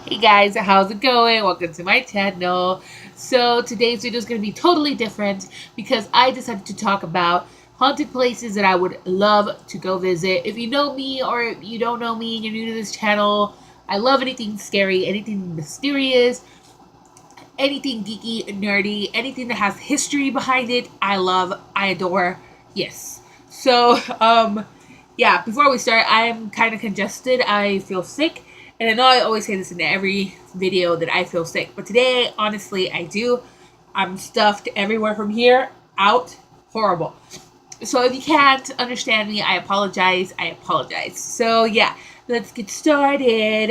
Hey guys, how's it going? Welcome to my channel. So today's video is going to be totally different because I decided to talk about haunted places that I would love to go visit. If you know me or if you don't know me and you're new to this channel, I love anything scary, anything mysterious, anything geeky, nerdy, anything that has history behind it. I love, I adore. Yes. So, yeah, before we start, I am kind of congested. I feel sick. And I know I always say this in every video that I feel sick. But today, honestly, I do. I'm stuffed everywhere from here out. Horrible. So if you can't understand me, I apologize. I apologize. So yeah, let's get started.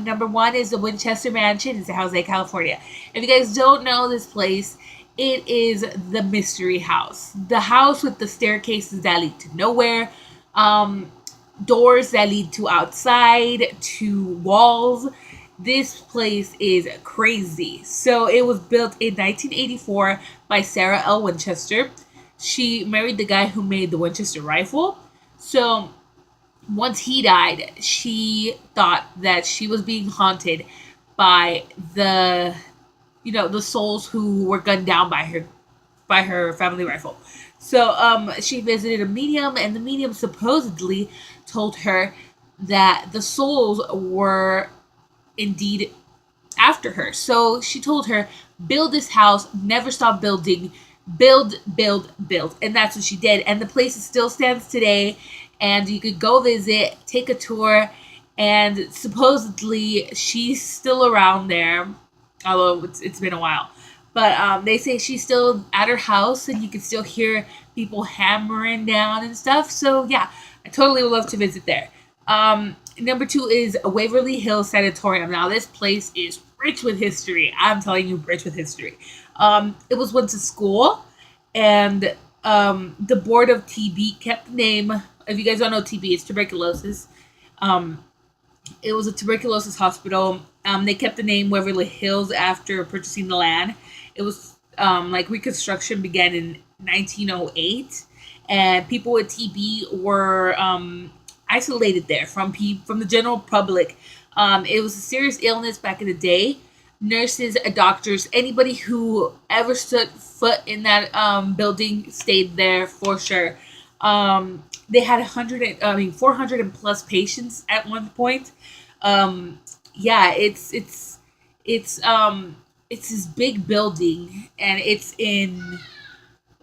Number one is the Winchester Mansion in San Jose, California. If you guys don't know this place, it is the mystery house. The house with the staircases that lead to nowhere, um, doors that lead to outside, to walls. This place is crazy. So it was built in 1984 by Sarah L. Winchester. She married the guy who made the Winchester rifle. So once he died, she thought that she was being haunted by the souls who were gunned down by her family rifle. So she visited a medium, and the medium supposedly told her that the souls were indeed after her. So she told her, build this house, never stop building, build, build, build. And that's what she did. And the place still stands today. And you could go visit, take a tour, and supposedly she's still around there, although it's been a while. But they say she's still at her house, and you can still hear people hammering down and stuff. So yeah, I totally would love to visit there. Number two is Waverly Hills Sanatorium. Now this place is rich with history. I'm telling you, rich with history. It was once a school, and the board of TB kept the name. If you guys don't know TB, it's tuberculosis. Um, it was a tuberculosis hospital. They kept the name Waverly Hills after purchasing the land. It was like reconstruction began in 1908, and people with TB were isolated there from the general public. It was a serious illness back in the day. Nurses, doctors, anybody who ever stood foot in that building stayed there for sure. They had 400 and plus patients at one point. Yeah, it's this big building, and it's in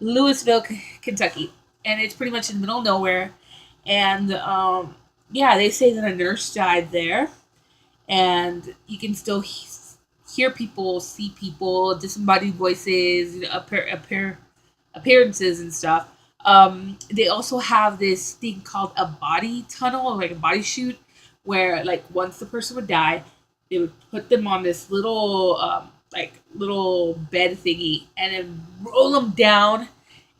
Louisville, Kentucky, and it's pretty much in the middle of nowhere. And yeah, they say that a nurse died there, and you can still hear people, see people, disembodied voices, appearances and stuff. They also have this thing called a body tunnel, like a body chute, where like once the person would die, they would put them on this little bed thingy and then roll them down.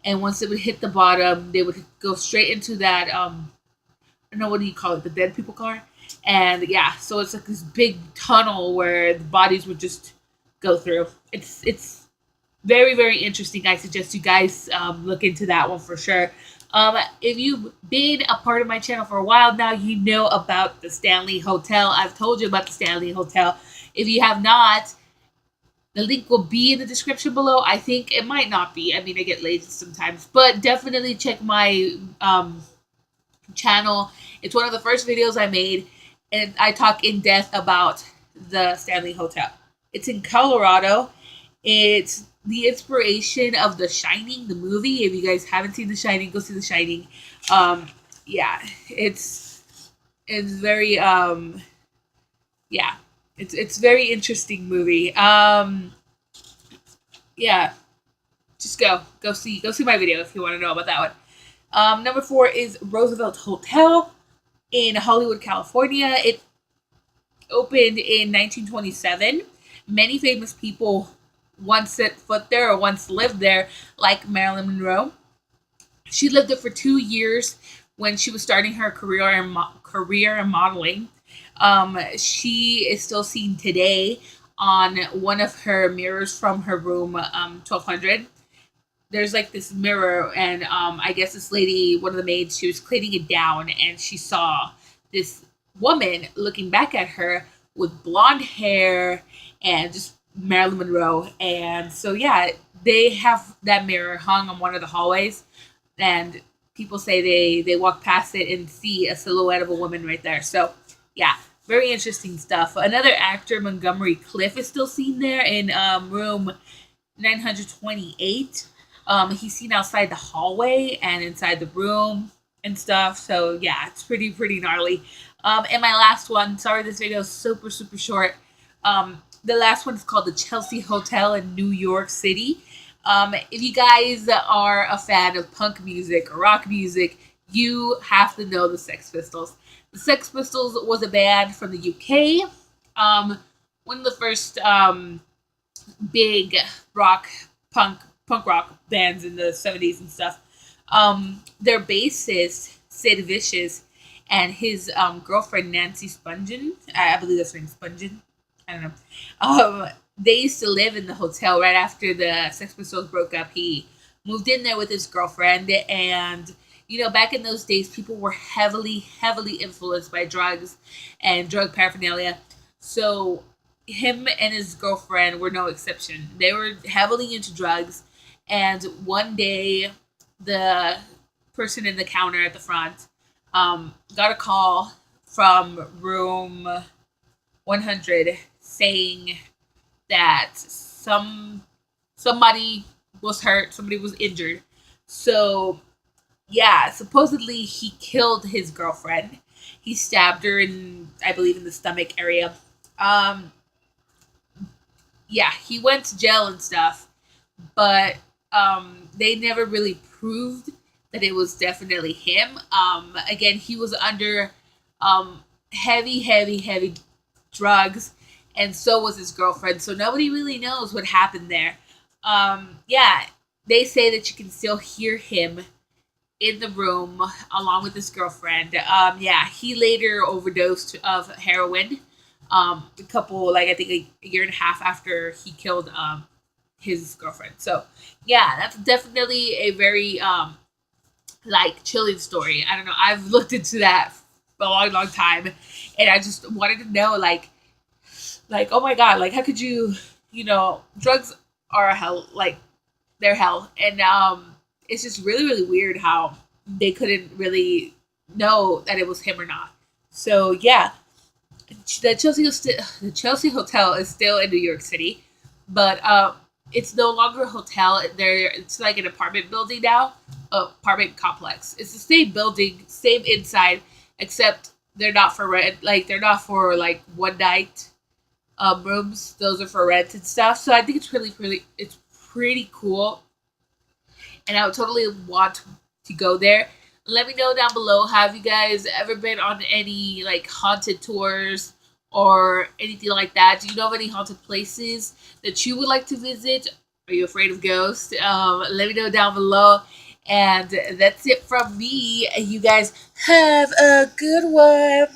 And once it would hit the bottom, they would go straight into that I don't know, what do you call it, the dead people car. And yeah, so it's like this big tunnel where the bodies would just go through. It's very, very interesting. I suggest you guys look into that one for sure. If you've been a part of my channel for a while now, you know about the Stanley Hotel. I've told you about the Stanley Hotel. If you have not, the link will be in the description below. I think it might not be. I mean, I get lazy sometimes, but definitely check my channel. It's one of the first videos I made, and I talk in depth about the Stanley Hotel. It's in Colorado. It's the inspiration of The Shining, the movie. If you guys haven't seen The Shining, go see The Shining. Yeah, it's very yeah, it's very interesting movie. Yeah, just go see my video if you want to know about that one. Number four is Roosevelt Hotel in Hollywood, California. It opened in 1927. Many famous people once set foot there or once lived there, like Marilyn Monroe. She lived there for 2 years when she was starting her career in modeling. She is still seen today on one of her mirrors from her room 1200. There's like this mirror, and I guess this lady, one of the maids, she was cleaning it down, and she saw this woman looking back at her with blonde hair and just Marilyn Monroe. And so yeah, they have that mirror hung on one of the hallways, and people say they walk past it and see a silhouette of a woman right there. So yeah, very interesting stuff. Another actor, Montgomery Cliff, is still seen there in room 928. He's seen outside the hallway and inside the room and stuff. So yeah, it's pretty gnarly. And my last one, sorry this video is super short. The last one is called the Chelsea Hotel in New York City. If you guys are a fan of punk music or rock music, you have to know the Sex Pistols. The Sex Pistols was a band from the UK. One of the first big punk rock bands in the 70s and stuff. Their bassist, Sid Vicious, and his girlfriend, Nancy Spungen, I believe that's her name, Spungen, I don't know. They used to live in the hotel right after the Sex Pistols broke up. He moved in there with his girlfriend, and you know, back in those days, people were heavily influenced by drugs and drug paraphernalia. So him and his girlfriend were no exception. They were heavily into drugs, and one day, the person in the counter at the front got a call from room 100 saying that somebody was hurt, somebody was injured. So yeah, supposedly he killed his girlfriend. He stabbed her in, I believe, in the stomach area. Yeah, he went to jail and stuff, but they never really proved that it was definitely him. Again, he was under heavy drugs, and so was his girlfriend. So nobody really knows what happened there. Yeah, they say that you can still hear him in the room along with his girlfriend. Yeah, he later overdosed of heroin. A couple, like I think a year and a half after he killed his girlfriend. So yeah, that's definitely a very like chilling story. I don't know. I've looked into that for a long time, and I just wanted to know, like oh my god, like how could you, you know, drugs are hell, like they're hell, and it's just really weird how they couldn't really know that it was him or not. So yeah, the Chelsea Hotel is still in New York City, but it's no longer a hotel. It's like an apartment building now, apartment complex. It's the same building, same inside, except they're not for rent. Like they're not for like one night rooms. Those are for rent and stuff. So I think it's it's pretty cool, and I would totally want to go there. Let me know down below. Have you guys ever been on any like haunted tours or anything like that? Do you know of any haunted places that you would like to visit? Are you afraid of ghosts? Let me know down below. And that's it from me. You guys have a good one.